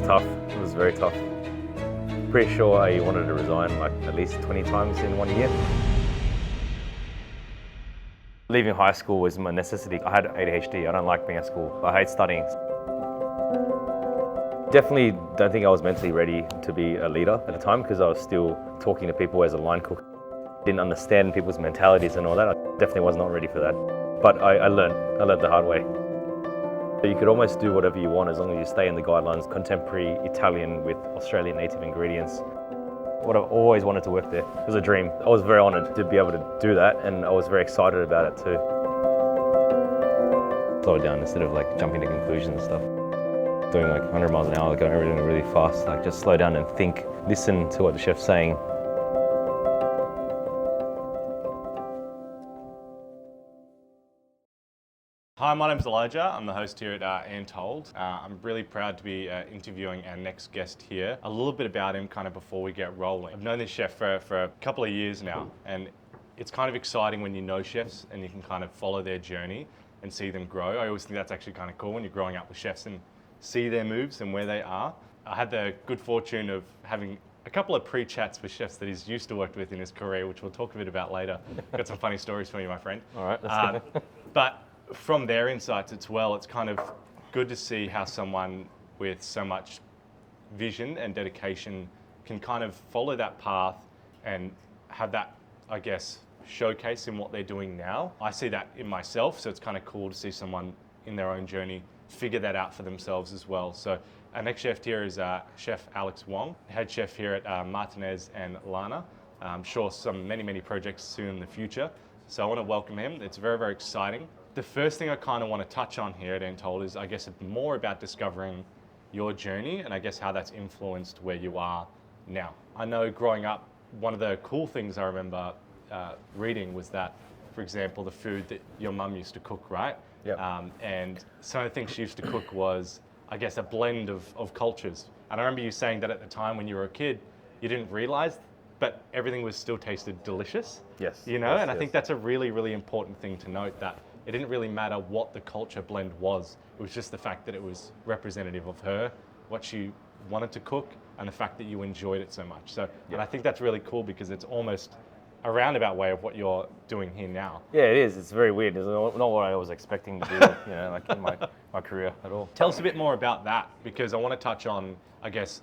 tough. It was very tough. Pretty sure I wanted to resign like at least 20 times in 1 year. Leaving high school was my necessity. I had ADHD. I don't like being at school. I hate studying. Definitely don't think I was mentally ready to be a leader at the time because I was still talking to people as a line cook. Didn't understand people's mentalities and all that. I definitely was not ready for that. But I learned the hard way. You could almost do whatever you want as long as you stay in the guidelines. Contemporary Italian with Australian native ingredients. What I've always wanted to work there. It was a dream. I was very honoured to be able to do that, and I was very excited about it too. Slow it down instead of like jumping to conclusions and stuff. Doing like 100 miles an hour, going everything really fast. Like just slow down and think. Listen to what the chef's saying. Hi, my name's Elijah. I'm the host here at AN.Told. I'm really proud to be interviewing our next guest here. A little bit about him kind of before we get rolling. I've known this chef for a couple of years now, and it's kind of exciting when you know chefs and you can kind of follow their journey and see them grow. I always think that's actually kind of cool when you're growing up with chefs and see their moves and where they are. I had the good fortune of having a couple of pre-chats with chefs that he's used to work with in his career, which we'll talk a bit about later. Got some funny stories for you, my friend. All right, let's go. But from their insights as well, it's kind of good to see how someone with so much vision and dedication can kind of follow that path and have that, I guess, showcase in what they're doing now. I see that in myself, so it's kind of cool to see someone in their own journey figure that out for themselves as well. So our next chef here is Chef Alex Wong, head chef here at Martinez and Lana. I'm sure many projects soon in the future. So I want to welcome him. It's very, very exciting. The first thing I kind of want to touch on here at AN.Told is, I guess, more about discovering your journey and I guess how that's influenced where you are now. I know growing up, one of the cool things I remember reading was that, for example, the food that your mum used to cook, right? Yep. And some of the things she used to cook was, I guess, a blend of cultures. And I remember you saying that at the time when you were a kid, you didn't realize, but everything was still tasted delicious. Yes. You know, yes, and I yes. think that's a really, really important thing to note, that it didn't really matter what the culture blend was. It was just the fact that it was representative of her, what she wanted to cook, and the fact that you enjoyed it so much. So, and I think that's really cool because it's almost a roundabout way of what you're doing here now. Yeah, it is. It's very weird. It's not what I was expecting to do, you know, like in my career at all. Tell us a bit more about that, because I want to touch on, I guess,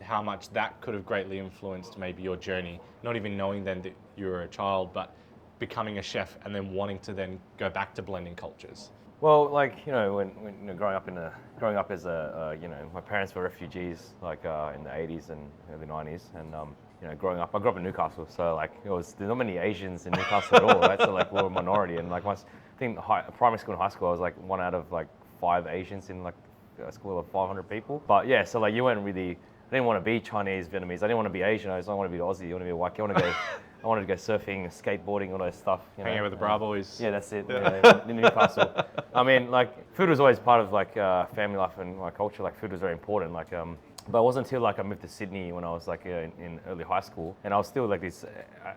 how much that could have greatly influenced maybe your journey, not even knowing then that you were a child, but becoming a chef and then wanting to then go back to blending cultures. Well, like, you know, when you know, growing up as a, you know, my parents were refugees, like in the 80s and early 90s, and you know, growing up, I grew up in Newcastle, so like there's not many Asians in Newcastle at all, right? So like we're a minority, and like I think primary school and high school, I was like one out of like 5 Asians in like a school of 500 people. But yeah, so like you weren't really, I didn't want to be Chinese, Vietnamese, I didn't want to be Asian, I just want to be Aussie, I want to be a white kid, I wanted to go surfing, skateboarding, all those stuff. You know? Hanging out with the Bra Boys. Yeah, that's it. In Newcastle. I mean, like, food was always part of like family life and my culture. Like, food was very important. Like, but it wasn't until like I moved to Sydney when I was like in early high school, and I was still like this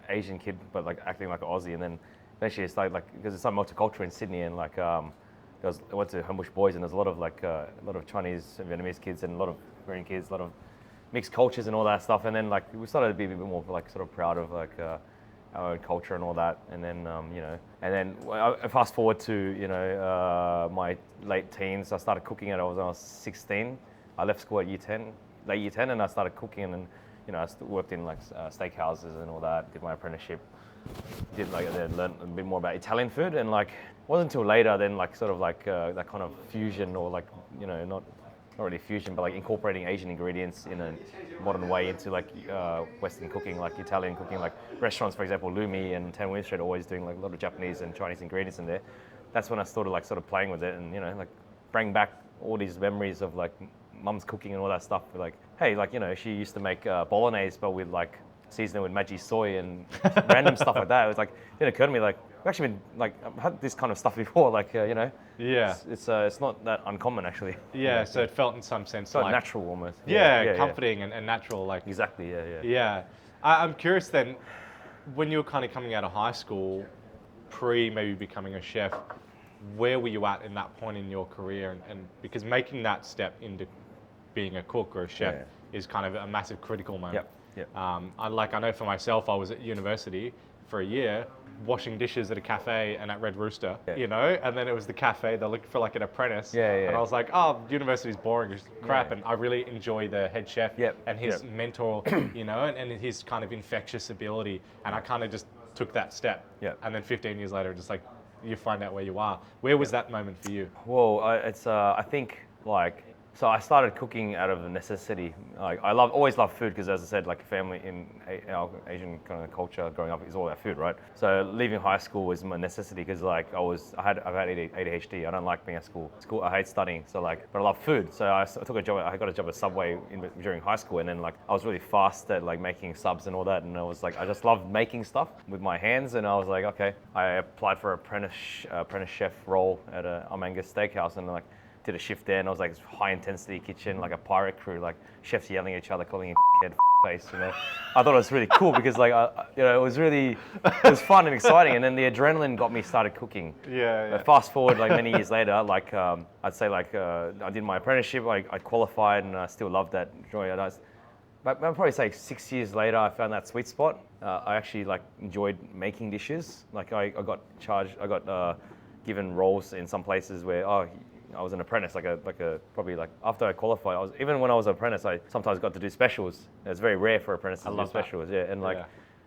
Asian kid, but like acting like an Aussie. And then eventually it's like because it's so multicultural in Sydney, and like I went to Homebush Boys, and there's a lot of Chinese and Vietnamese kids, and a lot of Korean kids, a lot of mixed cultures and all that stuff. And then like we started to be a bit more like sort of proud of like our own culture and all that. And then you know, and then I fast forward to, you know, my late teens. I started cooking when I was 16. I left school at late year 10, and I started cooking. And then, you know, I worked in like steakhouses and all that. Did my apprenticeship. Did like learn a bit more about Italian food, and like it wasn't until later then like sort of like that kind of fusion, or like, you know, not really fusion, but like incorporating Asian ingredients in a modern way into like Western cooking, like Italian cooking, like restaurants, for example, Lumi and 10 William Street, always doing like a lot of Japanese and Chinese ingredients in there. That's when I started like sort of playing with it, and, you know, like bring back all these memories of like mum's cooking and all that stuff. Like, hey, like, you know, she used to make bolognese, but with like seasoning with Maggi soy and random stuff like that. It was like, it didn't occur to me, like, I've actually been like, I've had this kind of stuff before, like, you know. Yeah. It's not that uncommon actually. Yeah, so it felt in some sense so like natural almost. Yeah, comforting and natural, like. Exactly, yeah. Yeah. I'm curious then, when you were kind of coming out of high school, maybe becoming a chef, where were you at in that point in your career? And because making that step into being a cook or a chef Yeah. is kind of a massive critical moment. Yep. I know for myself, I was at university for a year washing dishes at a cafe and at Red Rooster, Yeah. you know, and then it was the cafe, they're looking for like an apprentice. Yeah. And I was like, oh, university's boring, it's crap. Yeah. And I really enjoy the head chef and his Yep. mentor, you know, and his kind of infectious ability. And I kind of just took that step. Yep. And then 15 years later, just like, you find out where you are. Where was that moment for you? Well, I think like, so I started cooking out of necessity. Like always loved food because, as I said, like family in our Asian kind of culture growing up is all about food, right? So leaving high school was my necessity because like I've had ADHD. I don't like being at school. I hate studying. So like, but I love food. So I took a job. I got a job at Subway during high school, and then like I was really fast at like making subs and all that. And I was like, I just loved making stuff with my hands. And I was like, okay. I applied for apprentice chef role at a Angus Steakhouse, and like, did a shift there, and I was like high intensity kitchen, like a pirate crew, like chefs yelling at each other, calling him head face, you know. I thought it was really cool because like, you know, it was fun and exciting, and then the adrenaline got me started cooking. Yeah. But fast forward like many years later, like I'd say like I did my apprenticeship, I qualified, and I still loved that joy. But I'd probably say 6 years later, I found that sweet spot. I actually like enjoyed making dishes. Like I got given roles in some places where I was an apprentice, probably like after I qualified, even when I was an apprentice, I sometimes got to do specials. It's very rare for apprentices to do specials, and like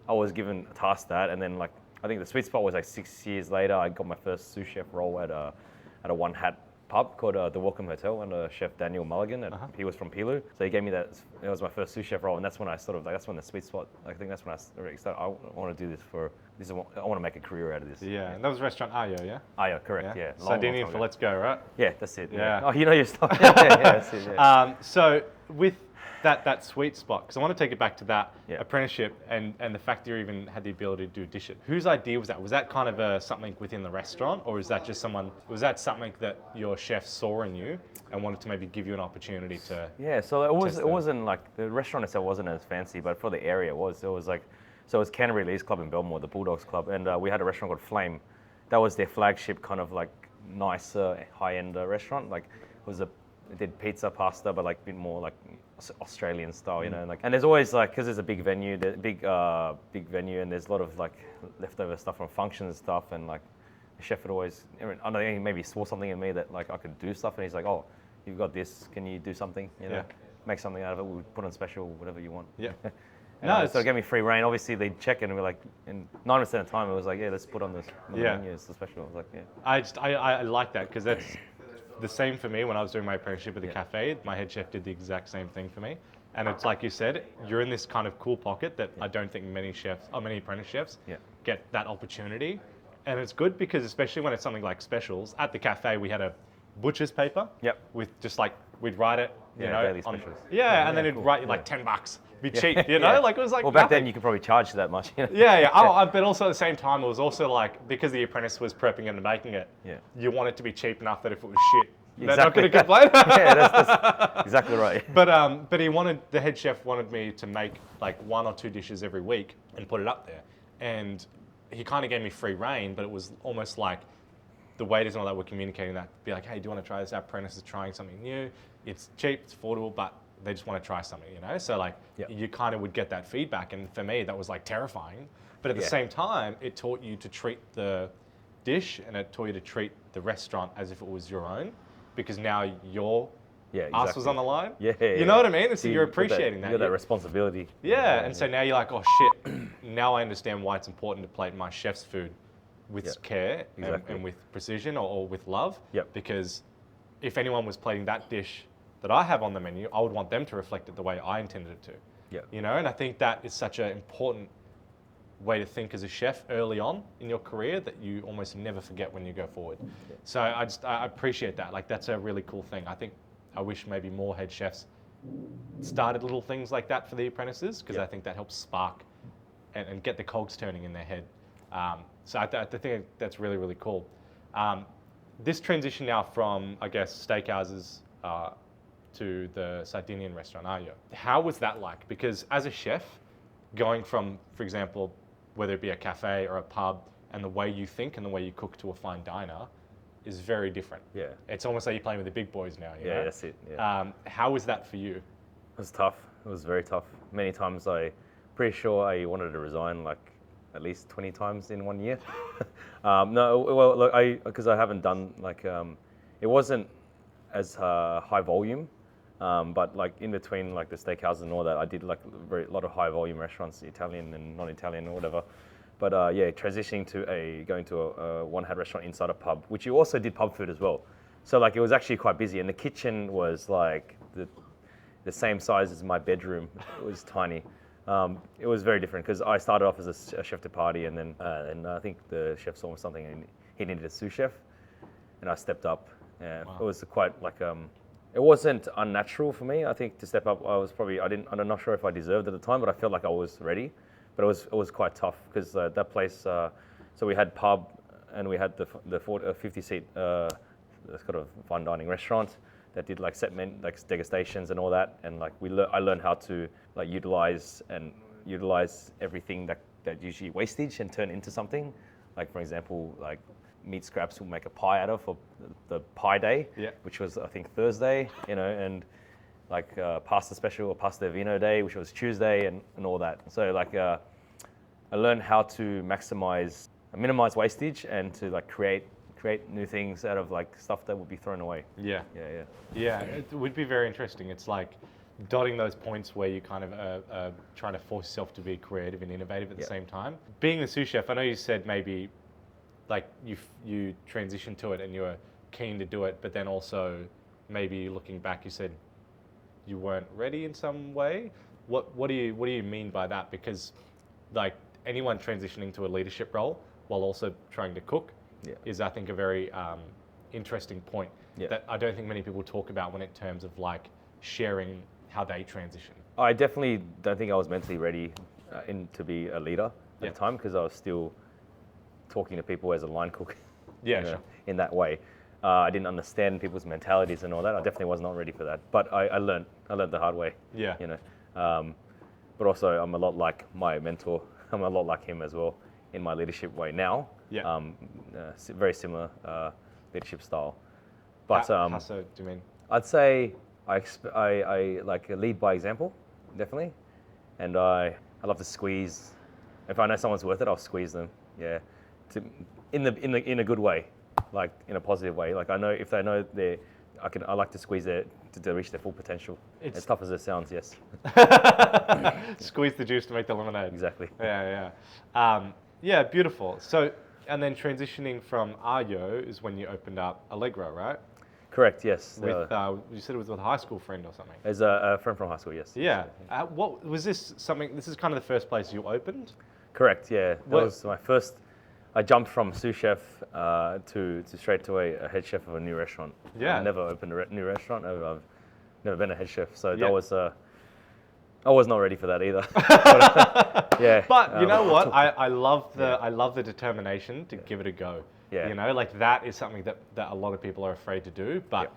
I was given a task that, and then like I think the sweet spot was like 6 years later, I got my first sous chef role at a one hat pub called the Welcome Hotel under Chef Daniel Mulligan. He was from Pilu, so he gave me that. It was my first sous chef role, and that's when I sort of like, that's when the sweet spot. I think that's when I really started. I want to do this I want to make a career out of this. Yeah, and that was restaurant Ayo, yeah? Ayo, correct. Yeah. Sardinian for Let's Go, right? Yeah, that's it. Yeah. Oh, you know your stuff. Yeah, that's it. Yeah. So with that sweet spot, because I want to take it back to that Yeah. apprenticeship and the fact that you even had the ability to do dishes. Whose idea was that? Was that kind of something within the restaurant, or was that something that your chef saw in you and wanted to maybe give you an opportunity to? Yeah, so it wasn't like the restaurant itself wasn't as fancy, but for the area it was. It was like, so it was Canterbury Lee's Club in Belmore, the Bulldogs Club, and we had a restaurant called Flame. That was their flagship kind of like nicer high-end restaurant. Like it did pizza, pasta, but like a bit more like Australian style, you know. Like, and there's always like, because there's a big venue, big venue, and there's a lot of like leftover stuff from functions and stuff, and like the chef would always, I don't know, he maybe saw something in me that like I could do stuff, and he's like, oh, you've got this, can you do something? You know, make something out of it. We'll put on special, whatever you want. Yeah. So it gave me free reign. Obviously, they'd check it and we're like, and 9% of the time it was like, yeah, let's put on this on the menu. It's the special. I was like, yeah. I like that because that's the same for me when I was doing my apprenticeship at the cafe. My head chef did the exact same thing for me. And it's like you said, you're in this kind of cool pocket that I don't think many apprentice chefs get that opportunity. And it's good because especially when it's something like specials, at the cafe we had a butcher's paper with just like, we'd write it, you know. Daily specials. And then it'd write you like $10. Be cheap, you know, like it was like. Well, back nothing. then you could probably charge that much. You know? But also at the same time, it was also like because the apprentice was prepping it and making it. You want it to be cheap enough that if it was shit, they're not going to complain. That's exactly right. But the head chef wanted me to make like 1 or 2 dishes every week and put it up there, and he kind of gave me free reign, but it was almost like the waiters and all that were communicating that, be like, hey, do you want to try this? Our apprentice is trying something new. It's cheap, it's affordable, but they just want to try something, you know? So like you kind of would get that feedback. And for me, that was like terrifying. But at the same time, it taught you to treat the dish and it taught you to treat the restaurant as if it was your own, because now your ass was on the line. You know what I mean? So you're appreciating that. You got that responsibility. And so now you're like, oh shit, now I understand why it's important to plate my chef's food with care and with precision or with love. Because if anyone was plating that dish that I have on the menu, I would want them to reflect it the way I intended it to. You know, and I think that is such an important way to think as a chef early on in your career that you almost never forget when you go forward. So I appreciate that. Like that's a really cool thing. I wish maybe more head chefs started little things like that for the apprentices, because I think that helps spark and get the cogs turning in their head. So I think that's really, really cool. This transition now from, I guess, steakhouses to the Sardinian restaurant Ayo. How was that like? Because as a chef, going from, for example, whether it be a cafe or a pub, and the way you think and the way you cook to a fine diner, is very different. Yeah. It's almost like you're playing with the big boys now. You Yeah, know? that's it. Yeah. How was that for you? It was tough. It was very tough. Many times pretty sure I wanted to resign like at least 20 times in 1 year. No, well, look, because I haven't done like, it wasn't as high volume, but like in between like the steakhouses and all that, I did like a lot of high volume restaurants, Italian and non-Italian or whatever. But yeah, transitioning to going to a one-hat restaurant inside a pub, which you also did pub food as well. So like it was actually quite busy, and the kitchen was like the same size as my bedroom. It was tiny. It was very different because I started off as a chef de partie, and then and I think the chef saw something and he needed a sous chef, and I stepped up. Yeah, wow. It was quite like it wasn't unnatural for me. I think to step up, I'm not sure if I deserved at the time, but I felt like I was ready. But it was quite tough because that place. So we had pub, and we had the 50-seat kind of fine dining restaurant that did like like degustations and all that, and like I learned how to like utilize everything that usually wastage and turn into something. Like for example, like meat scraps we'll make a pie out of for the pie day, which was I think Thursday, and like pasta special or pasta vino day, which was Tuesday, and all that. So like I learned how to minimize wastage and to like create new things out of like stuff that would be thrown away. Yeah. Yeah. It would be very interesting. It's like dotting those points where you kind of trying to force yourself to be creative and innovative at the same time. Being the sous chef, I know you said maybe like you transitioned to it and you were keen to do it, but then also maybe looking back, you said you weren't ready in some way. What do you mean by that? Because like anyone transitioning to a leadership role while also trying to cook is, I think, a very interesting point that I don't think many people talk about when in terms of like sharing how they transition. I definitely don't think I was mentally ready to be a leader at the time, because I was still talking to people as a line cook. Sure. In that way. I didn't understand people's mentalities and all that. I definitely was not ready for that. But I learned the hard way. Yeah. But also I'm a lot like my mentor. I'm a lot like him as well in my leadership way now. Yeah. Very similar leadership style. But how so do you mean? I'd say I like lead by example, definitely. And I love to squeeze. If I know someone's worth it, I'll squeeze them. Yeah. In a good way. Like in a positive way. Like I know if they know I like to squeeze to reach their full potential. As tough as it sounds, yes. Squeeze the juice to make the lemonade. Exactly. Yeah, beautiful. So, and then transitioning from Ayo is when you opened up Allegro, right? Correct, yes. With you said it was with a high school friend or something. As a friend from high school, yes. Yeah. What was this something? This is kind of the first place you opened. Correct. Yeah. That was my first. I jumped from sous chef to straight to a head chef of a new restaurant. Yeah. I've never opened a new restaurant. I've never been a head chef, so that was. I was not ready for that either. But you know what? I love the determination to give it a go. Yeah. Like that is something that a lot of people are afraid to do. But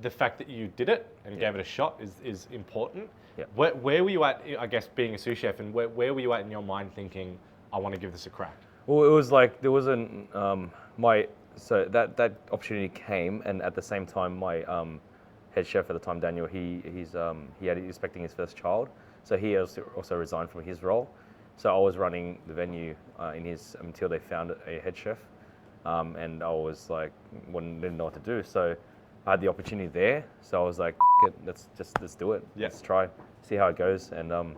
the fact that you did it and gave it a shot is important. Yeah. Where were you at? I guess being a sous chef, and where were you at in your mind thinking, I want to give this a crack? Well, it was like there wasn't so that opportunity came, and at the same time, my head chef at the time, Daniel, he's expecting his first child, so he also resigned from his role. So I was running the venue until they found a head chef, and I was like, didn't know what to do. So I had the opportunity there, so I was like, let's do it. Let's try, see how it goes. And no,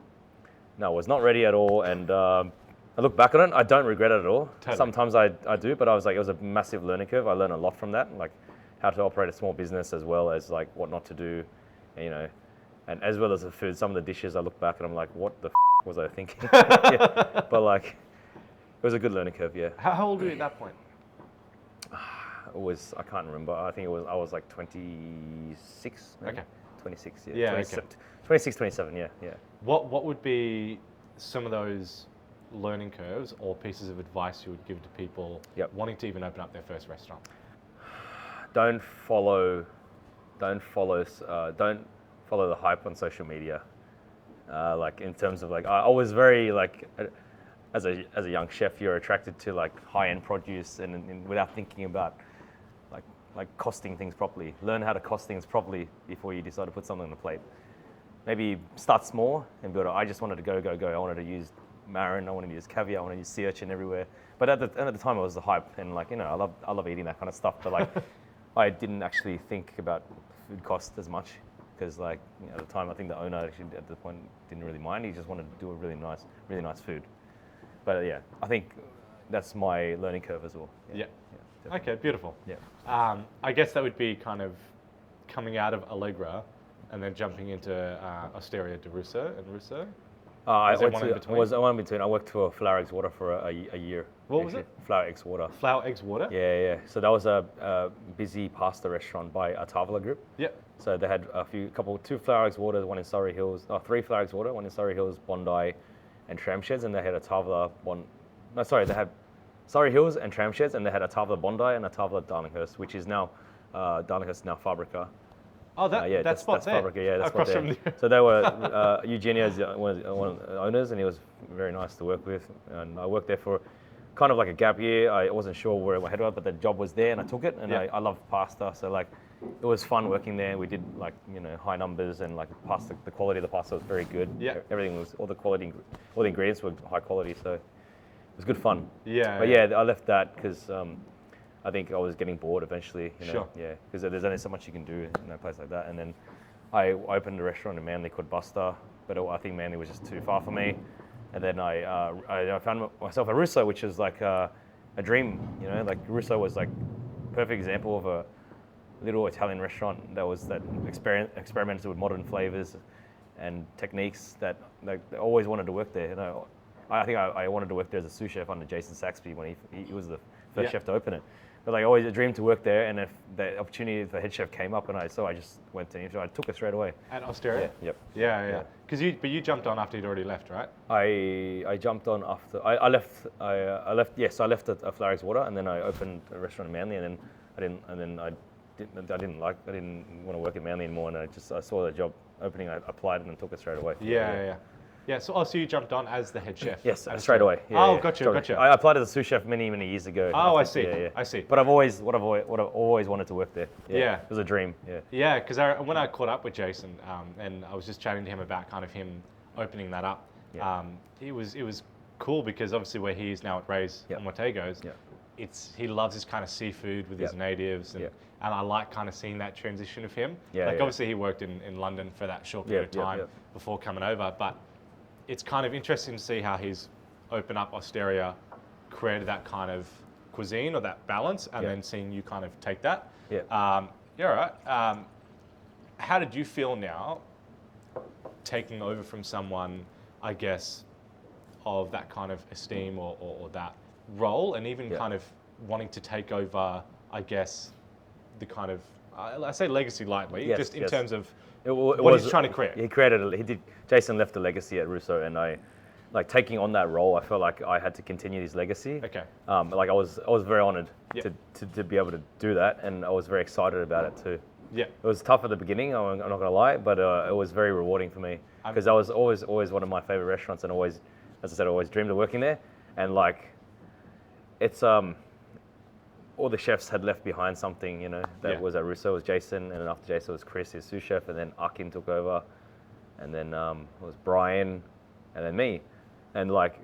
I was not ready at all, and I look back on it, I don't regret it at all. Totally. Sometimes I do, but I was like, it was a massive learning curve. I learned a lot from that, like how to operate a small business, as well as like what not to do, and as well as the food. Some of the dishes I look back and I'm like, what the was I thinking? But like, it was a good learning curve. Yeah. How old were you at that point? I can't remember. I think I was like 26. Maybe. Okay. 26. Yeah. Yeah. 26, 27. Yeah. What would be some of those learning curves or pieces of advice you would give to people wanting to even open up their first restaurant? Don't follow the hype on social media. Like in terms of like, I was very like, as a young chef, you're attracted to like high-end produce and without thinking about like costing things properly. Learn how to cost things properly before you decide to put something on the plate. Maybe start small and build it. I just wanted to go. I wanted to use marin. I wanted to use caviar. I wanted to use sea urchin everywhere. But at the time, it was the hype, and like, you know, I love eating that kind of stuff. But like, I didn't actually think about food cost as much because like, you know, at the time, I think the owner actually at the point didn't really mind. He just wanted to do a really nice food. But yeah, I think that's my learning curve as well. Yeah. Yeah, Okay, beautiful. yeah. I guess that would be kind of coming out of Allegra and then jumping into Osteria de Russo and Russo. I there went one in to, between? I was one in between. I worked for Flower Eggs Water for a year. What was it? Flower Eggs Water. Flour, eggs, water? Yeah. So that was a busy pasta restaurant by a Tavla group. Yep. So they had two Flower Eggs Waters, one in Surrey Hills, three Flower Eggs Water, one in Surrey Hills, Bondi, and Tramsheds, and they had a Tavla they had Surrey Hills and Tramsheds, and they had a Tavla Bondi and a Tavla Darlinghurst, which is now Darlinghurst is now Fabrica. Oh, that's spot there. Fabrica, yeah, that's across spot from there. So they were Eugenio's one of the owners, and he was very nice to work with. And I worked there for kind of like a gap year. I wasn't sure where my head was, but the job was there, and I took it. And Yeah. I love pasta, so like it was fun working there. We did like, you know, high numbers, and like pasta. The quality of the pasta was very good. Yeah. Everything was all the ingredients were high quality, so it was good fun. Yeah. But yeah, I left that because I think I was getting bored eventually. You know? Sure. Yeah, because there's only so much you can do in a place like that. And then I opened a restaurant in Manly called Buster, but I think Manly was just too far for me. And then I found myself at Russo, which is like a dream. You know, like Russo was like a perfect example of a little Italian restaurant that experimented with modern flavors and techniques that like I always wanted to work there. You know, I think I wanted to work there as a sous chef under Jason Saxby when he was the first chef to open it. But like always a dream to work there, and if the opportunity for head chef came up, and I just went to him, so I took it straight away. At Osteria? Yeah. Yep. Yeah. Because you jumped on after you'd already left, right? I jumped on after I left. I left. Yes, I left at Flower Eggs Water, and then I opened a restaurant in Manly, and then I didn't want to work in Manly anymore, and I saw the job opening, I applied and then took it straight away. Yeah, so you jumped on as the head chef? Yes, straight away. Gotcha. I applied as a sous chef many years ago. Oh, I see. I see. But I've always wanted to work there. Yeah. It was a dream. Yeah. Yeah, because when I caught up with Jason, and I was just chatting to him about kind of him opening that up, it was cool because obviously where he is now at Ray's and Mortego's, he loves his kind of seafood with his natives, and I like kind of seeing that transition of him. Obviously he worked in London for that short period of time before coming over, but it's kind of interesting to see how he's opened up Osteria, created that kind of cuisine or that balance, and then seeing you kind of take that. All right. How did you feel now taking over from someone, I guess, of that kind of esteem or that role, and even kind of wanting to take over, I guess, the kind of, I say legacy lightly, just in terms of what he's trying to create. Jason left a legacy at Russo, and I, like taking on that role, I felt like I had to continue his legacy. Okay. Like I was very honored to be able to do that, and I was very excited about it too. Yeah. It was tough at the beginning, I'm not gonna lie, but it was very rewarding for me because that was always one of my favorite restaurants, and always, as I said, I always dreamed of working there. And like, it's all the chefs had left behind something, you know, that was at Russo. It was Jason, and then after Jason was Chris, his sous chef, and then Akin took over, and then it was Brian, and then me. And like,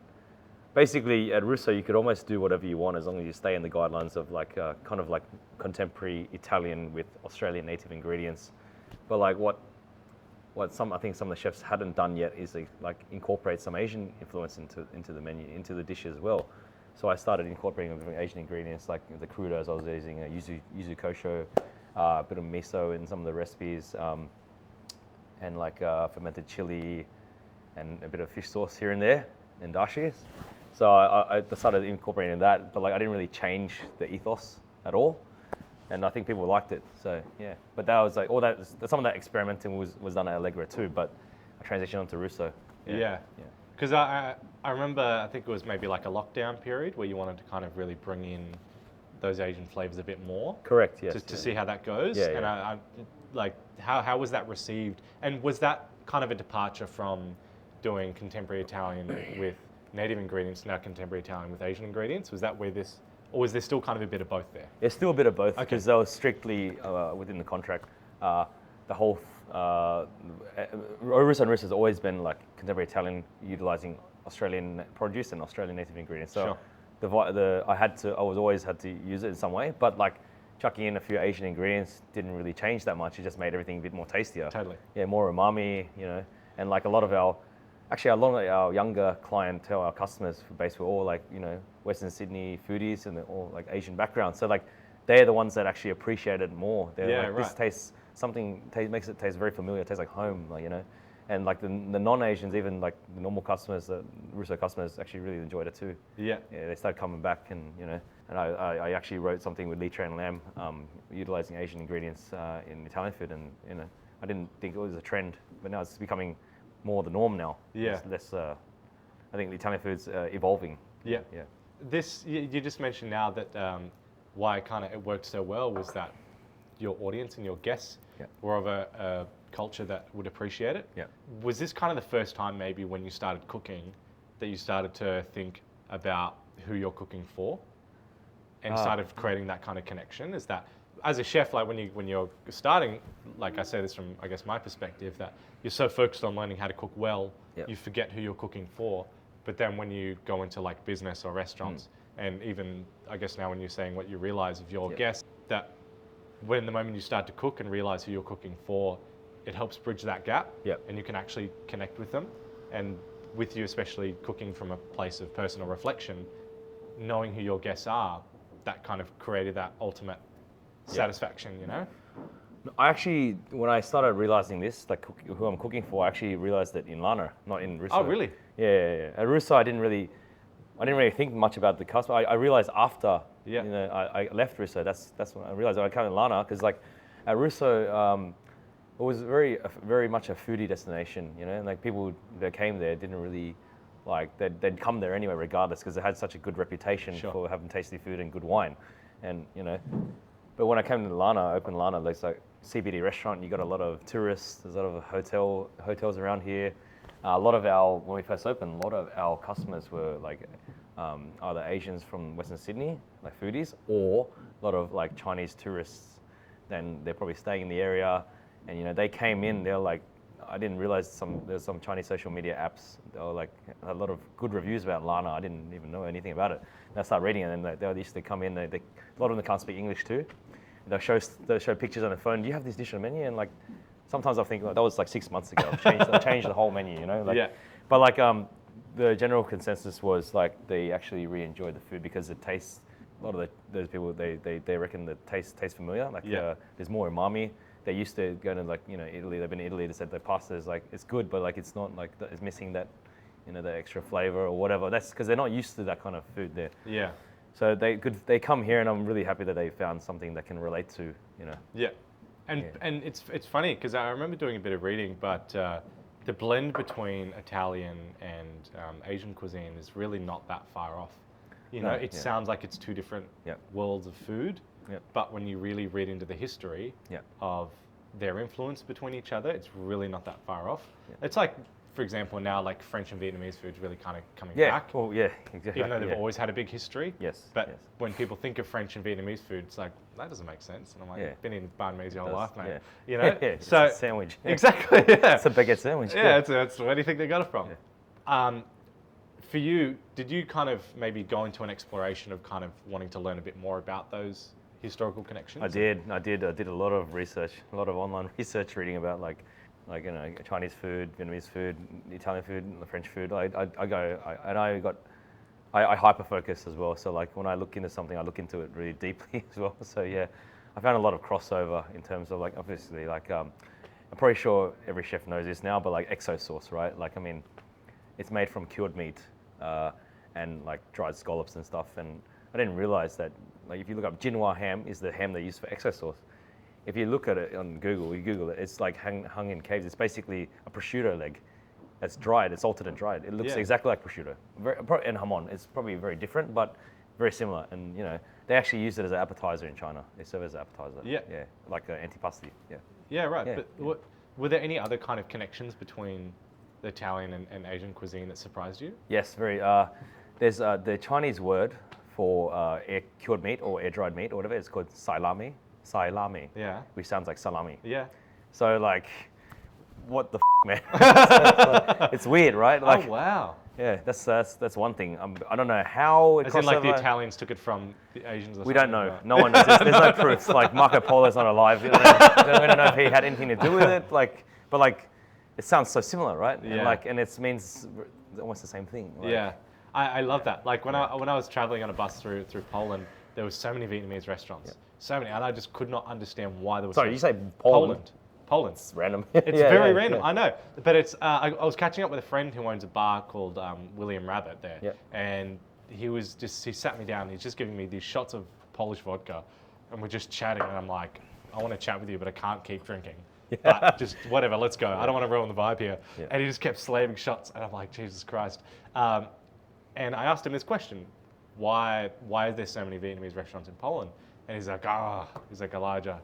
basically at Russo, you could almost do whatever you want as long as you stay in the guidelines of like kind of like contemporary Italian with Australian native ingredients. But like what I think some of the chefs hadn't done yet is like incorporate some Asian influence into the menu, into the dish as well. So I started incorporating Asian ingredients like the crudos. I was using yuzu kosho, a bit of miso in some of the recipes, and like fermented chili, and a bit of fish sauce here and there, and dashis. So I started incorporating that, but like I didn't really change the ethos at all, and I think people liked it. So yeah, but that was like all that. Some of that experimenting was done at Allegra too, but I transitioned onto Russo. Yeah. Because I remember, I think it was maybe like a lockdown period where you wanted to kind of really bring in those Asian flavors a bit more. Correct, yes. To see how that goes. Yeah, and I like, how was that received? And was that kind of a departure from doing contemporary Italian with native ingredients, now contemporary Italian with Asian ingredients? Was that where this or was there still kind of a bit of both there? There's still a bit of both because they were strictly within the contract. The whole Russo and Russo has always been like contemporary Italian, utilizing Australian produce and Australian native ingredients. So I was always had to use it in some way, but like chucking in a few Asian ingredients didn't really change that much. It just made everything a bit more tastier. Totally. Yeah, more umami, and like a lot of our younger clientele, our customers were all like, Western Sydney foodies and they're all like Asian background. So like they're the ones that actually appreciate it more. They're like, this tastes makes it taste very familiar. It tastes like home, and like the non-Asians, even like the normal customers, the Russo customers actually really enjoyed it too. Yeah. Yeah, they started coming back and, and I actually wrote something with Lee and Lamb, utilizing Asian ingredients in Italian food, and I didn't think it was a trend, but now it's becoming more the norm now. Yeah. Less, I think the Italian food's evolving. Yeah. Yeah. This, you just mentioned now that why it worked so well was that your audience and your guests were of a culture that would appreciate it. Yeah. Was this kind of the first time maybe when you started cooking that you started to think about who you're cooking for and started creating that kind of connection? Is that, as a chef, like when you're starting, like I say this from, I guess, my perspective, that you're so focused on learning how to cook well, you forget who you're cooking for. But then when you go into like business or restaurants, and even, I guess now when you're saying what you realize of your guests, that when the moment you start to cook and realize who you're cooking for, it helps bridge that gap, and you can actually connect with them. And with you, especially cooking from a place of personal reflection, knowing who your guests are, that kind of created that ultimate satisfaction, I actually, when I started realizing this, like who I'm cooking for, I actually realized it in Lana, not in Russo. Oh, really? Yeah. At Russo, I didn't really think much about the customer. I realized after, I left Russo. That's when I realized I came to Lana, because like at Russo, it was very much a foodie destination, and like people that came there didn't really like, they'd come there anyway regardless, because it had such a good reputation for having tasty food and good wine, and But when I came to Lana, opened Lana, there's like CBD restaurant. You got a lot of tourists. There's a lot of hotels around here. When we first opened, a lot of our customers were like either Asians from Western Sydney, like foodies, or a lot of like Chinese tourists. Then they're probably staying in the area, and they came in. They're like, I didn't realize there's some Chinese social media apps. They were like a lot of good reviews about Lana. I didn't even know anything about it. And I started reading it, and they used to come in. A lot of them can't speak English too. They'll show pictures on the phone. Do you have this dish on the menu? And like, sometimes I think, that was like 6 months ago. I've changed the whole menu, But like, the general consensus was like they actually really enjoyed the food because it tastes. A lot of those people they reckon the taste tastes familiar. Like there's more umami. They used to go to like Italy. They've been in Italy. They said the pasta is like it's good, but like it's not like it's missing that the extra flavor or whatever. That's because they're not used to that kind of food there. Yeah. So they come here, and I'm really happy that they found something that can relate to. Yeah. And it's funny because I remember doing a bit of reading, but the blend between Italian and Asian cuisine is really not that far off. It sounds like it's two different worlds of food, but when you really read into the history of their influence between each other, it's really not that far off. It's like, for example, now like French and Vietnamese food's really kind of coming back. Well, exactly. Even though they've always had a big history. Yes. But when people think of French and Vietnamese food, it's like, that doesn't make sense. And I'm like, I've been in banh mi's your whole life, mate. It's a sandwich. Exactly. Yeah. It's a baguette sandwich. Yeah. It's where do you think they got it from? Yeah. For you, did you kind of maybe go into an exploration of kind of wanting to learn a bit more about those historical connections? I did a lot of research, a lot of online research, reading about like Chinese food, Vietnamese food, Italian food, French food. I hyper focus as well. So like when I look into something, I look into it really deeply as well. So yeah, I found a lot of crossover in terms of like, obviously like I'm probably sure every chef knows this now, but like exo sauce, right? Like, I mean, it's made from cured meat and like dried scallops and stuff. And I didn't realize that, like, if you look up Jinhua ham is the ham they use for exo sauce. If you look at it on Google, you Google it, it's like hung in caves. It's basically a prosciutto leg that's dried. It's salted and dried. It looks exactly like prosciutto. And hamon. It's probably very different, but very similar. And they actually use it as an appetizer in China. They serve it as an appetizer. Yeah, like an antipasti. Yeah. Yeah, right. Yeah, but were there any other kind of connections between the Italian and Asian cuisine that surprised you? Yes, very. There's the Chinese word for air cured meat or air dried meat or whatever. It's called salami. Salami. Yeah. Which sounds like salami. Yeah. So like, what the man? It's weird, right? Like, oh wow. Yeah, that's one thing. I don't know how it As in, like over. The Italians took it from the Asians. Or We something, don't know. or... No one knows. There's no proof. Like Marco Polo's not alive. We don't know if he had anything to do with it. Like, but like, it sounds so similar, right? Yeah. And like, and it means almost the same thing. Like, yeah, I love that. Like when I was traveling on a bus through Poland, there was so many Vietnamese restaurants, so many, and I just could not understand why there was. Sorry, so you say Poland? Poland. It's random. It's very random. Yeah. I know, but it's. I was catching up with a friend who owns a bar called William Rabbit there, and he sat me down. He's just giving me these shots of Polish vodka, and we're just chatting, and I'm like, I want to chat with you, but I can't keep drinking. But just whatever, let's go. I don't want to ruin the vibe here. Yeah. And he just kept slamming shots, and I'm like, Jesus Christ. And I asked him this question: Why are there so many Vietnamese restaurants in Poland? And he's like, Elijah,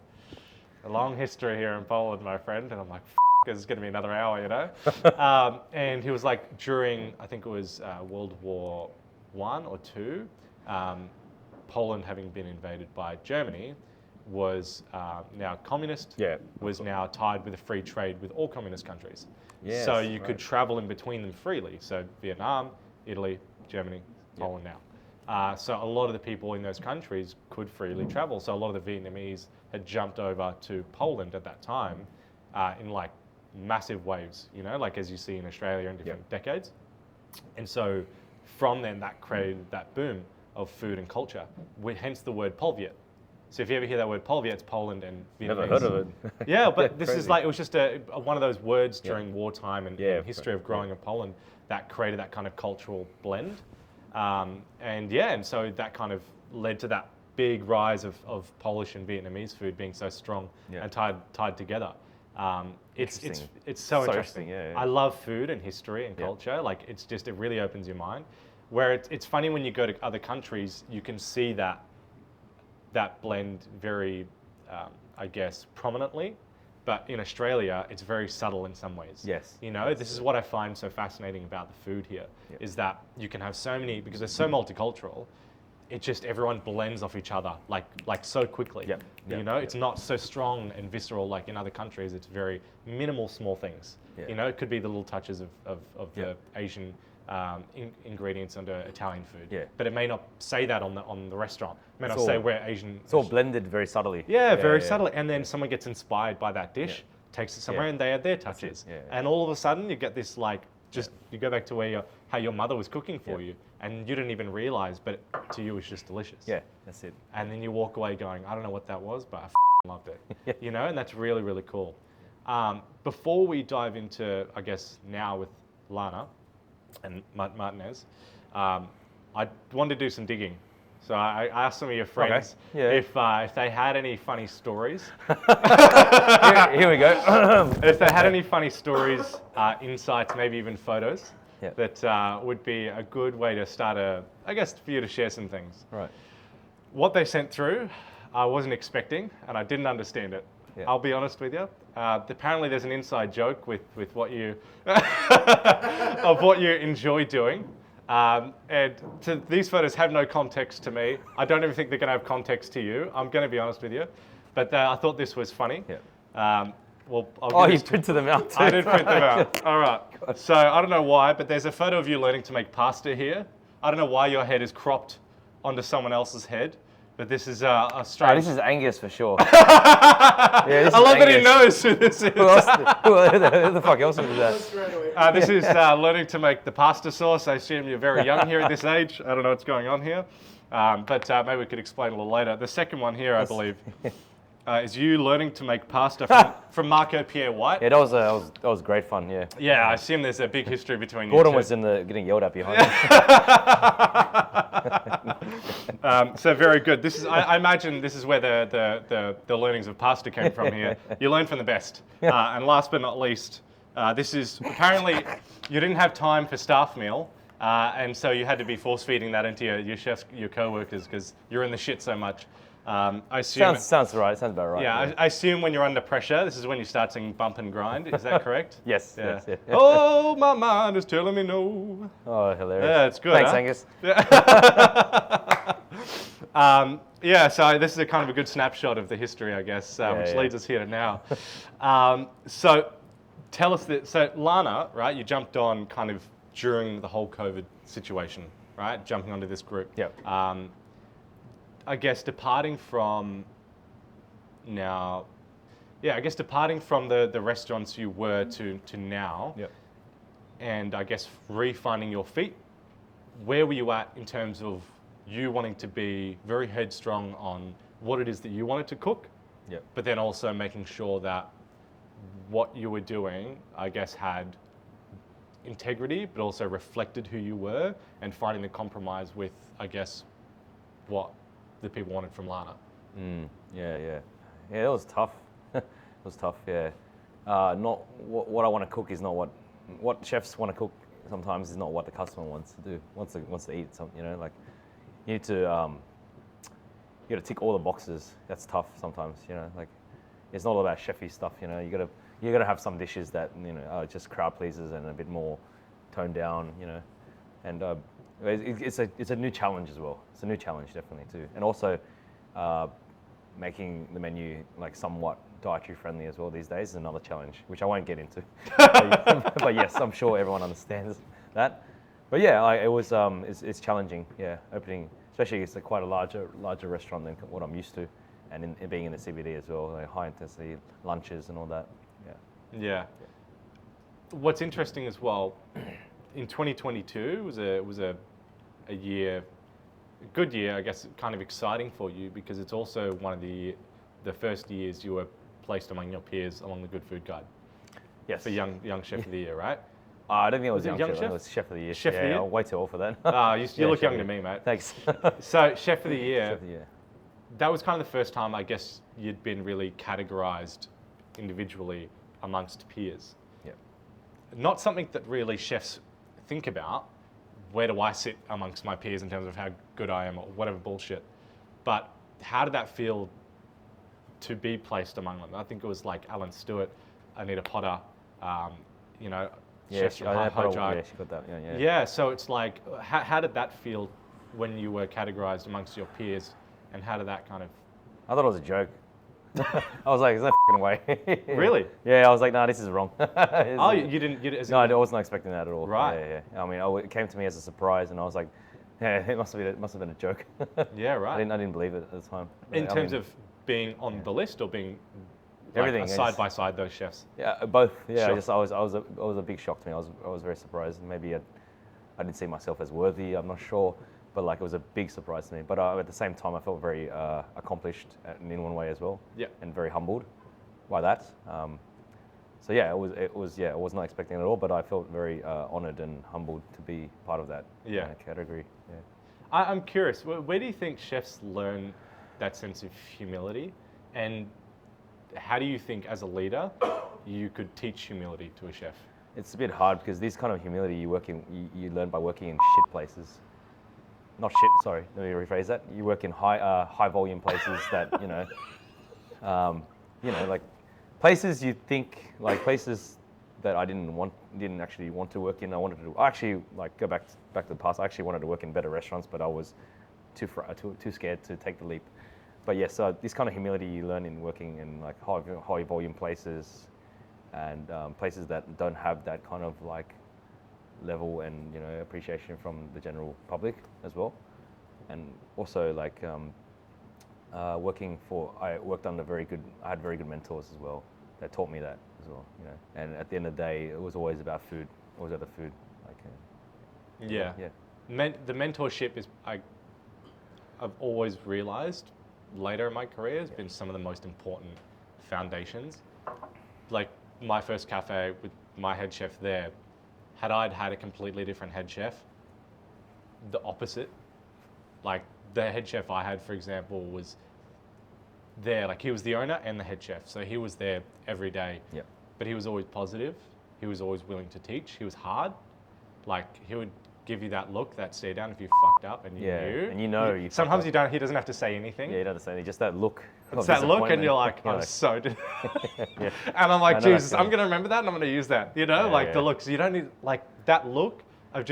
a long history here in Poland, my friend. And I'm like, it's going to be another hour, you know? And he was like, during, I think it was World War I or II, Poland having been invaded by Germany was now communist, was now tied with a free trade with all communist countries. Yes, so you could travel in between them freely. So Vietnam, Italy, Germany, Poland now. So a lot of the people in those countries could freely travel. So a lot of the Vietnamese had jumped over to Poland at that time in like massive waves, you know, like as you see in Australia in different decades. And so from then that created that boom of food and culture, hence the word Polviet. So if you ever hear that word Polviet, it's Poland and Vietnamese. Never heard of it. Yeah, but this is like, it was just one of those words during wartime and history of growing in Poland that created that kind of cultural blend. And so that kind of led to that big rise of Polish and Vietnamese food being so strong and tied together. It's so interesting. I love food and history and culture. Like it really opens your mind. Where it's funny when you go to other countries, you can see that blend very, I guess, prominently. But in Australia, it's very subtle in some ways. Yes. You know, this is what I find so fascinating about the food here, is that you can have so many, because they're so multicultural, it just, everyone blends off each other like so quickly. You know, it's not so strong and visceral like in other countries. It's very minimal small things. You know, it could be the little touches of the Asian ingredients under Italian food. But it may not say that on the restaurant. It may not say we're Asian. It's all blended very subtly. Very subtly. And then someone gets inspired by that dish, takes it somewhere, and they add their touches. And all of a sudden, you get this like, you go back to how your mother was cooking for you, and you didn't even realize, but to you, it's just delicious. Yeah, that's it. And then you walk away going, I don't know what that was, but I loved it. You know, and that's really, really cool. Before we dive into, I guess, now with Lana and Martinez, I wanted to do some digging. So I asked some of your friends if they had any funny stories. Here we go. If they had any funny stories, insights, maybe even photos, that would be a good way to start I guess for you to share some things. Right. What they sent through, I wasn't expecting, and I didn't understand it. I'll be honest with you. Apparently, there's an inside joke with what you of what you enjoy doing, and these photos have no context to me. I don't even think they're going to have context to you. I'm going to be honest with you, but I thought this was funny. Well, you printed them out too. I did print them out. All right. So I don't know why, but there's a photo of you learning to make pasta here. I don't know why your head is cropped onto someone else's head. But this is a strange... this is Angus for sure. I love that he knows who this is. Who the fuck else is that? This is learning to make the pasta sauce. I assume you're very young here at this age. I don't know what's going on here. But maybe we could explain a little later. The second one here, I believe, is you learning to make pasta from Marco Pierre White. Yeah, that was great fun, Yeah, I assume there's a big history between Gordon you two. was getting yelled at behind me. So very good. This is, I imagine this is where the learnings of pasta came from here. You learn from the best. And last but not least, this is apparently you didn't have time for staff meal, and so you had to be force feeding that into your chefs, your co-workers, because you're in the shit so much. I assume sounds right. Sounds about right. Yeah, I assume when you're under pressure, this is when you start singing "Bump and Grind." Is that correct? Yes. Yeah. Yes. Oh, my mind is telling me no. Oh, hilarious. Yeah, it's good. Thanks, huh? Angus. Yeah. Yeah, so this is a kind of a good snapshot of the history, I guess, which leads us here to now. So tell us that, so Lana, right, you jumped on kind of during the whole COVID situation, right, jumping onto this group. Yep. I guess departing from now, I guess departing from the restaurants you were to now, Yep. and I guess refinding your feet, where were you at in terms of you wanting to be very headstrong on what it is that you wanted to cook, Yep. but then also making sure that what you were doing, I guess, had integrity, but also reflected who you were, and finding the compromise with, I guess, what the people wanted from Lana. Yeah, it was tough. It was tough, yeah. Not what I want to cook is not what chefs want to cook. Sometimes is not what the customer wants to do. Wants to eat something, you know. Like you need to you got to tick all the boxes. That's tough sometimes, you know. Like it's not all about chefy stuff, you know. You got to have some dishes that, you know, are just crowd pleasers and a bit more toned down, you know. And it's a new challenge as well. It's a new challenge definitely too. And also making the menu like somewhat dietary friendly as well these days is another challenge, which I won't get into. But yes, I'm sure everyone understands that. But yeah, it's challenging. Yeah, opening, especially it's quite a larger restaurant than what I'm used to, and being in the CBD as well, like high intensity lunches and all that. Yeah. What's interesting as well, in 2022 was a year, a good year, I guess, kind of exciting for you because it's also one of the first years you were placed among your peers along the Good Food Guide. Yes. For young chef of the year, right? I don't think it was young chef. chef. It was chef of the year. Chef of the year? I'm way too old for that. You look young to me, mate. Thanks. So chef of the year. Chef of the year. That was kind of the first time, I guess, you'd been really categorized individually amongst peers. Yeah. Not something that really chefs think about. Where do I sit amongst my peers in terms of how good I am or whatever bullshit. But how did that feel to be placed among them? I think it was like Alan Stewart, Anita Potter, you know, chefs from High Drive. Yeah, she got that. Yeah. Yeah, so it's like, how did that feel when you were categorized amongst your peers, and how did that kind of... I thought it was a joke. I was like, there's no fucking way. Really? Yeah, I was like, nah, this is wrong. Oh, you didn't... No, I wasn't expecting that at all. Right. Yeah. I mean, it came to me as a surprise, and I was like, yeah, it must have been a joke. Yeah, right. I didn't believe it at the time. In terms of being on the list or being everything side by side those chefs? Yeah, both. Yeah, Sure. it was a big shock to me. I was very surprised. Maybe I didn't see myself as worthy. I'm not sure, but like it was a big surprise to me. But at the same time, I felt very accomplished in one way as well. Yeah. And very humbled by that. So yeah, it was. I was not expecting it at all, but I felt very honoured and humbled to be part of that category. Yeah. I'm curious. Where do you think chefs learn that sense of humility, and how do you think, as a leader, you could teach humility to a chef? It's a bit hard because this kind of humility you learn by working in shit places. Not shit. Sorry, let me rephrase that. You work in high volume places that like places you think like places that I didn't actually want to work in. I actually like go back to the past. I actually wanted to work in better restaurants, but I was too scared to take the leap. But yes, so this kind of humility you learn in working in like high volume places, and places that don't have that kind of like level and appreciation from the general public as well. And also like I had very good mentors as well that taught me that as well. And at the end of the day, it was always about food. Always about the food. Like yeah. The mentorship is I've always realized later in my career has been some of the most important foundations. Like my first cafe with my head chef there, had I had a completely different head chef, the opposite. Like the head chef I had, for example, was there, like he was the owner and the head chef. So he was there every day, but he was always positive. He was always willing to teach. He was hard. Like he would give you that look, that stare down if you fucked up and you knew. And you know. Sometimes he doesn't have to say anything. Yeah, he doesn't say anything, just that look. It's that look and you're like, I'm so... And I'm like, Jesus, I'm going to remember that and I'm going to use that. The looks. You don't need, like, that look of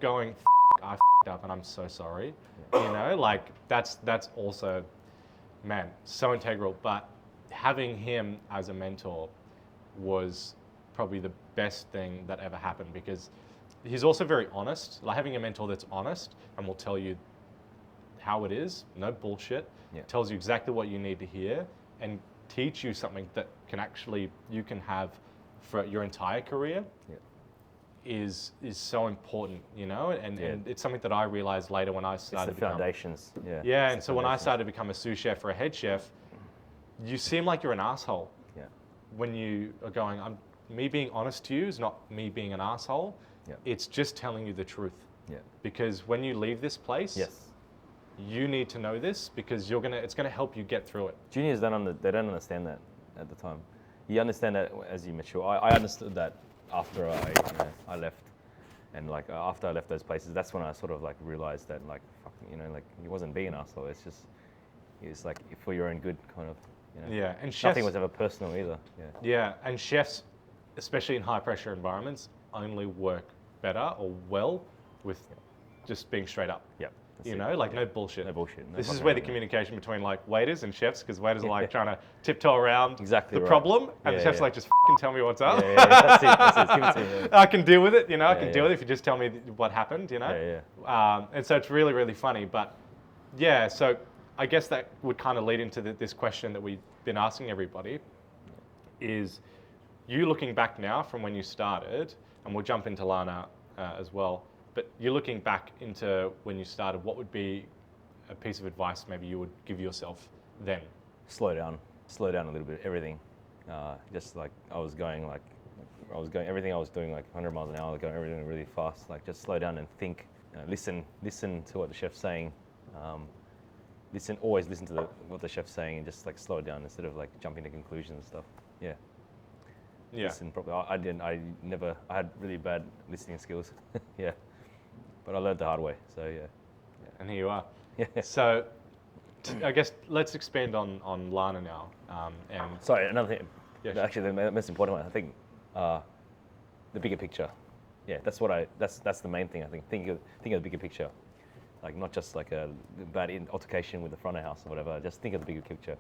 going, I f***ed up and I'm so sorry. You know, like that's also, man, so integral. But having him as a mentor was probably the best thing that ever happened, because he's also very honest. Like having a mentor that's honest and will tell you how it is, no bullshit, tells you exactly what you need to hear and teach you something that you can have for your entire career. Is so important, you know, and it's something that I realized later when I started. It's the foundations, and so when I started to become a sous chef or a head chef, you seem like you're an asshole. When you are going, me being honest to you is not me being an asshole. It's just telling you the truth. Because when you leave this place, you need to know this, because it's gonna help you get through it. Juniors don't understand that at the time. You understand that as you mature. I understood that after I left, and like after I left those places, that's when I sort of like realized that like like he wasn't being an asshole. It's like for your own good kind of. And chefs, nothing was ever personal either. And chefs, especially in high pressure environments, only work better or well with just being straight up. No bullshit. No bullshit. No this is where the communication between like waiters and chefs, because waiters are like trying to tiptoe around the right. problem, and the chef's like, just fucking tell me what's up. That's it. Give it to me. I can deal with it, I can deal with it if you just tell me what happened, And so it's really, really funny. But so I guess that would kind of lead into this question that we've been asking everybody, is you looking back now from when you started, and we'll jump into Lana as well, but you're looking back into when you started, what would be a piece of advice maybe you would give yourself then? Slow down a little bit, everything. Just like everything I was doing like 100 miles an hour, going everything really fast. Like just slow down and think, listen to what the chef's saying. Always listen to what the chef's saying, and just like slow it down instead of like jumping to conclusions and stuff. Listen properly. I had really bad listening skills. But I learned the hard way. So And here you are. So I guess let's expand on Lana now. And sorry, another thing. Sure. Actually, the most important one, I think, the bigger picture. That's the main thing. I think. Think of the bigger picture. Like not just like a bad altercation with the front of house or whatever. Just think of the bigger picture.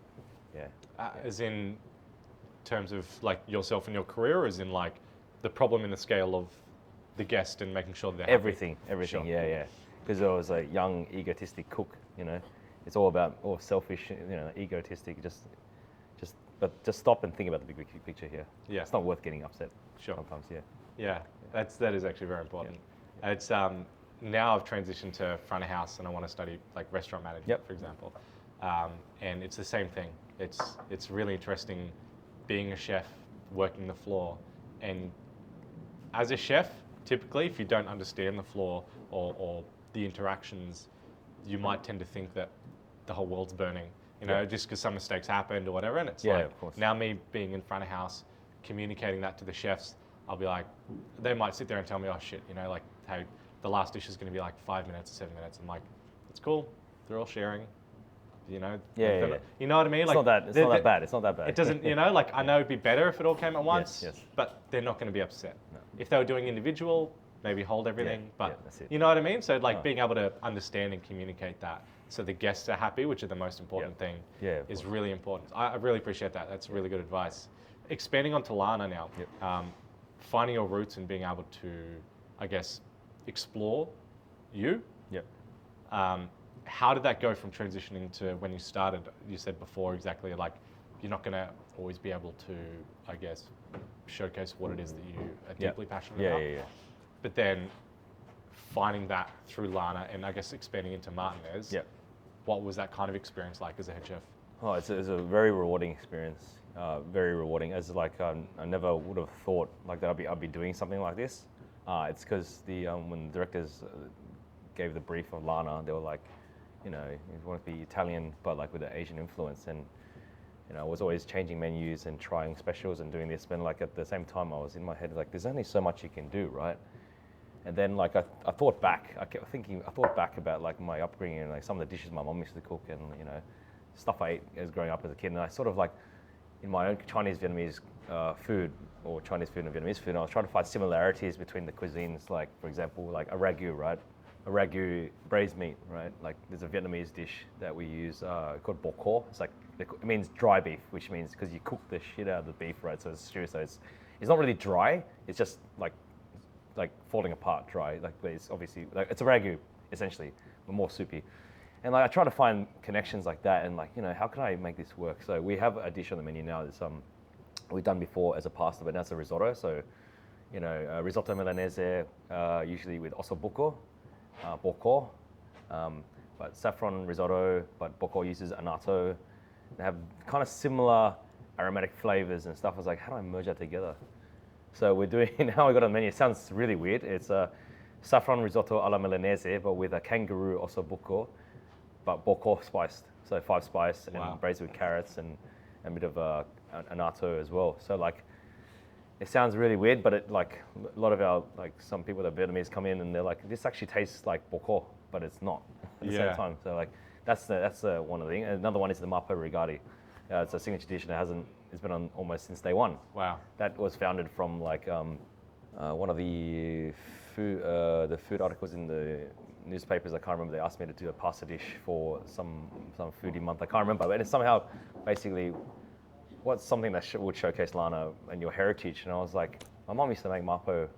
As in terms of like yourself and your career, or as in like the problem in the scale of the guest and making sure they're happy? Everything. Sure. Because I was a young, egotistic cook. It's all selfish. Egotistic. But just stop and think about the big picture here. It's not worth getting upset. Sure. Sometimes. That is actually very important. It's now I've transitioned to front of house and I want to study like restaurant management, for example. And it's the same thing. It's really interesting being a chef, working the floor. And as a chef, typically, if you don't understand the floor or the interactions, you might tend to think that the whole world's burning, just because some mistakes happened or whatever. And it's of course. Now me being in front of house, communicating that to the chefs, I'll be like, they might sit there and tell me, oh shit, like, hey, the last dish is going to be like 5 minutes or 7 minutes. I'm like, it's cool. They're all sharing. You know what I mean? It's not that bad. It's not that bad. It doesn't, like I know it'd be better if it all came at once, but they're not going to be upset. No. If they were doing individual, maybe hold everything, but that's it. you know what I mean? So like being able to understand and communicate that so the guests are happy, which is the most important thing, is really important. I really appreciate that. That's really good advice. Expanding onto Lana now, finding your roots and being able to, I guess, explore you. How did that go from transitioning to when you started? You said before exactly like you're not going to always be able to, I guess, showcase what it is that you are deeply passionate about. But then finding that through Lana and I guess expanding into Martinez, what was that kind of experience like as a head chef? Oh, it's a very rewarding experience. Very rewarding. As like I never would have thought like that I'd be doing something like this. It's because when the directors gave the brief of Lana, they were like, you want to be Italian, but like with an Asian influence. And, I was always changing menus and trying specials and doing this. But like at the same time, I was in my head like, there's only so much you can do, right? And then like I thought back. I thought back about like my upbringing and like some of the dishes my mom used to cook and stuff I ate as growing up as a kid. And I sort of like in my own Chinese Vietnamese food or Chinese food and Vietnamese food, I was trying to find similarities between the cuisines. Like for example, like a ragu, right? A a ragu braised meat, right? Like there's a Vietnamese dish that we use called bò kho. It's like it means dry beef, which means because you cook the shit out of the beef, right? So it's stew, so it's not really dry. It's just like falling apart dry. Like but it's obviously like it's a ragu essentially, but more soupy. And like I try to find connections like that, and like how can I make this work? So we have a dish on the menu now that's we've done before as a pasta, but now it's a risotto. So risotto milanese usually with ossobuco, bò kho, but saffron risotto, but bò kho uses annatto. They have kind of similar aromatic flavors and stuff. I was like, how do I merge that together? So we're doing now. We got on the menu. It sounds really weird. It's a saffron risotto alla milanese, but with a kangaroo ossobuco, but bò kho spiced. So 5 spice and braised with carrots and a bit of annatto as well. So like, it sounds really weird, but it like a lot of our some people that are Vietnamese come in and they're like, this actually tastes like bò kho, but it's not at the same time. So like that's one of the things. Another one is the mapo rigati. It's a signature dish and it's been on almost since day one. Wow. That was founded from like one of the food articles in the newspapers. I can't remember. They asked me to do a pasta dish for some foodie month. I can't remember, but it's somehow basically what's something that would showcase Lana and your heritage. And I was like, my mom used to make mapo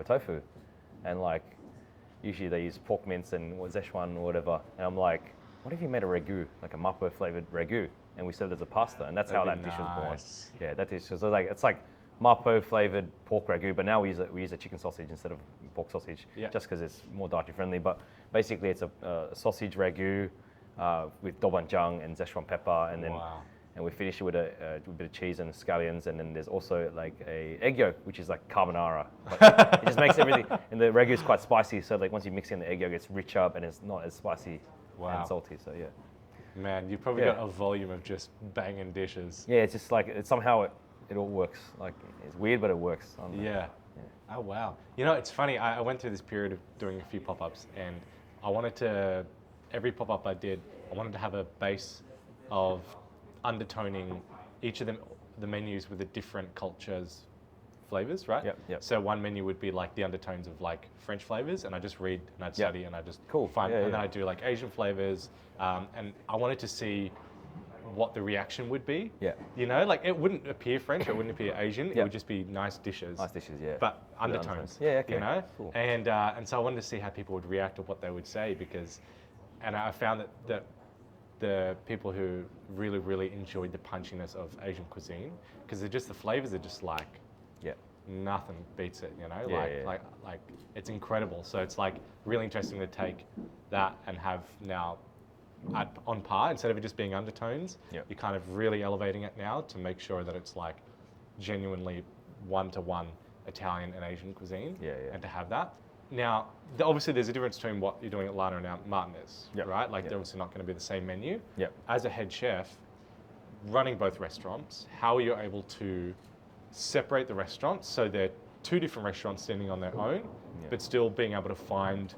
tofu, and like usually they use pork mince and Szechuan or whatever. And I'm like, what if you made a ragu, like a mapo flavored ragu, and we served it as a pasta? And that's how that dish was born. Yeah, that dish was like it's like mapo flavored pork ragu, but now we use a chicken sausage instead of pork sausage, just because it's more dietary friendly. But basically, it's a sausage ragu with dobanjang and Szechuan pepper, and then. And we finish it with a bit of cheese and scallions, and then there's also like a egg yolk, which is like carbonara. It just makes everything, and the ragu is quite spicy, so like once you mix in the egg yolk, it's richer and it's not as spicy and salty. So yeah. Man, you've probably got a volume of just banging dishes. Yeah, it's just like somehow it all works. Like it's weird, but it works. Yeah. Oh wow. It's funny. I went through this period of doing a few pop-ups, and I wanted to every pop-up I did, I wanted to have a base of undertoning each of them, the menus with a different culture's flavors, right? Yep. So one menu would be like the undertones of like French flavors, and I just read and I'd study and I just find, and then I do like Asian flavors, and I wanted to see what the reaction would be. Yeah. Like it wouldn't appear French, it wouldn't appear Asian. It would just be nice dishes. Nice dishes, yeah. But undertones. Yeah, okay. Cool. And so I wanted to see how people would react or what they would say and I found that the people who really, really enjoyed the punchiness of Asian cuisine, because the flavors are just like, nothing beats it, like it's incredible. So it's like really interesting to take that and have now on par, instead of it just being undertones, you're kind of really elevating it now to make sure that it's like genuinely one-to-one Italian and Asian cuisine, and to have that. Now, obviously there's a difference between what you're doing at Lana and Martinez, right? Like they're obviously not going to be the same menu. As a head chef, running both restaurants, how are you able to separate the restaurants so they're two different restaurants standing on their own, but still being able to find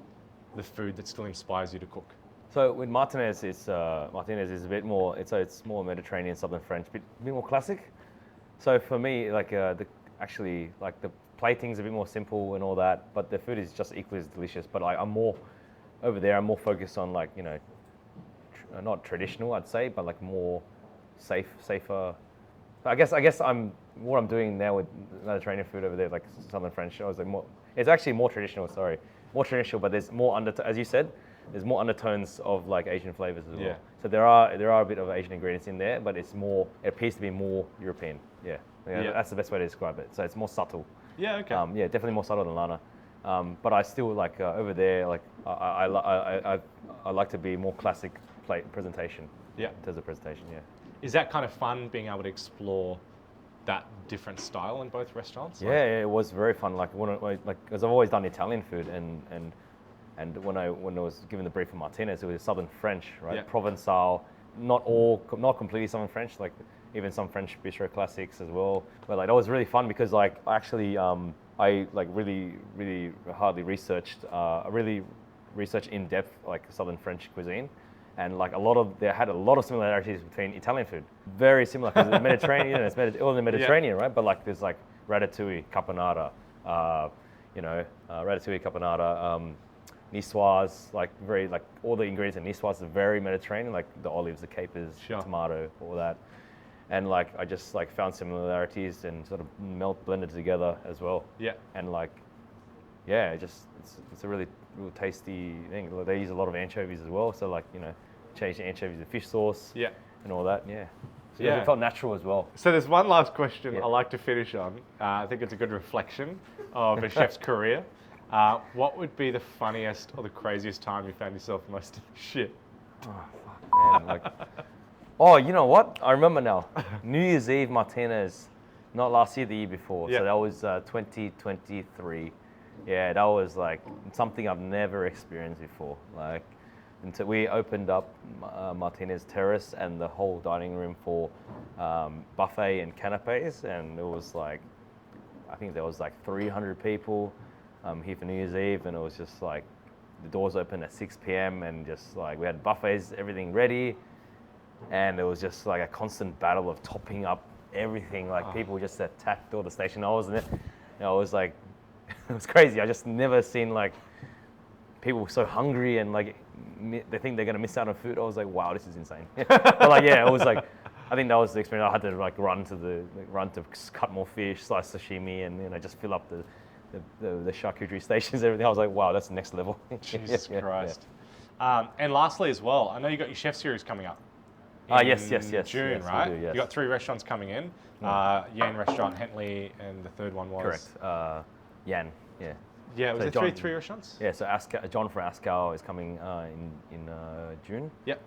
the food that still inspires you to cook? So with Martinez, Martinez is a bit more. It's more Mediterranean, Southern French, bit more classic. So for me, like the plating's a bit more simple and all that, but the food is just equally as delicious. But I'm more over there. I'm more focused on like not traditional, I'd say, but like more safer. I guess what I'm doing now with Mediterranean food over there, like Southern French. I was like more. It's actually more traditional. Sorry, more traditional, but there's more as you said, there's more undertones of like Asian flavors as well. So there are a bit of Asian ingredients in there, but it appears to be more European. That's the best way to describe it. So it's more subtle. Yeah, okay. Definitely more subtle than Lana. But I still like over there, like I like to be more classic plate presentation. In terms of presentation, Is that kind of fun, being able to explore that different style in both restaurants? It was very fun. Like because I've always done Italian food, and when I was given the brief from Martinez, it was Southern French, right? Provençal, not completely Southern French, like even some French bistro classics as well. But like that was really fun because like actually I like really hardly researched, in depth like Southern French cuisine, and like they had a lot of similarities between Italian food. Very similar because it's Mediterranean, it's all in the Mediterranean, right? But like there's like ratatouille, caponata, niçoise, like very like all the ingredients in niçoise are very Mediterranean, like the olives, the capers, Sure. tomato, all that. And like I just like found similarities and sort of blended together as well. Yeah. And like, yeah, it's a really real tasty thing. They use a lot of anchovies as well, so like change the anchovies to fish sauce. Yeah. And all that. Yeah. So Yeah. it felt natural as well. So there's one last question Yeah. I like to finish on. I think it's a good reflection of a chef's career. What would be the funniest or the craziest time you found yourself most shit? Oh fuck, man! Like, oh, you know what? I remember now. New Year's Eve Martinez, not last year, the year before. Yeah. So that was 2023. Yeah, that was like something I've never experienced before. Like, until we opened up Martinez Terrace and the whole dining room for buffet and canapes, and it was like, I think there was like 300 people here for New Year's Eve, and it was just like the doors opened at 6 p.m. and just like we had buffets, everything ready, and it was just like a constant battle of topping up everything. Like people just attacked all the station. I was in it, I was like, it was crazy. I just never seen like people so hungry and like they think they're gonna miss out on food. I was like, wow, this is insane. But like, yeah, it was like, I think that was the experience. I had to like run to cut more fish, slice sashimi, and just fill up the charcuterie stations, everything. I was like, wow, that's the next level. Jesus Christ. And lastly as well, I know you got your chef series coming up. Yes. June, Yes, right? we do, yes. You got 3 restaurants coming in. Yan Restaurant, Hentley, and the third one was? Correct. Yan, yeah. Yeah, was So there John- three restaurants? Yeah, so John from Ascal is coming in June. Yep.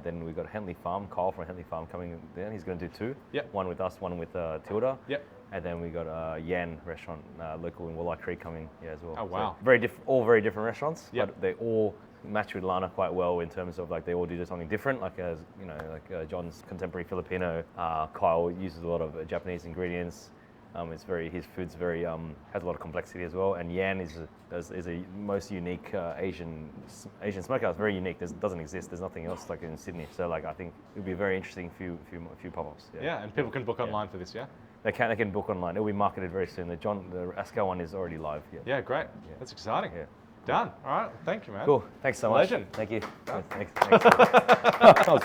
Then we've got Hentley Farm, Carl from Hentley Farm coming then. He's going to do 2. Yep. One with us, one with Tilda. Yep. And then we got Yan restaurant, local in Walleye Creek coming as well. Oh, wow. So all very different restaurants, Yep. but they all match with Lana quite well in terms of like they all do something different. Like John's contemporary Filipino, Kyle uses a lot of Japanese ingredients. His food's very has a lot of complexity as well. And Yan is a most unique Asian smokehouse. Very unique. Doesn't exist. There's nothing else like in Sydney. So like I think it would be a very interesting few pop-ups. Yeah, and people can book online for this, yeah? They can book online. It'll be marketed very soon. The Ascal one is already live. Yeah, great. That's exciting. Yeah. Done. All right. Thank you, man. Cool. Thanks so much. Legend. Thank you. Thanks. That was fun.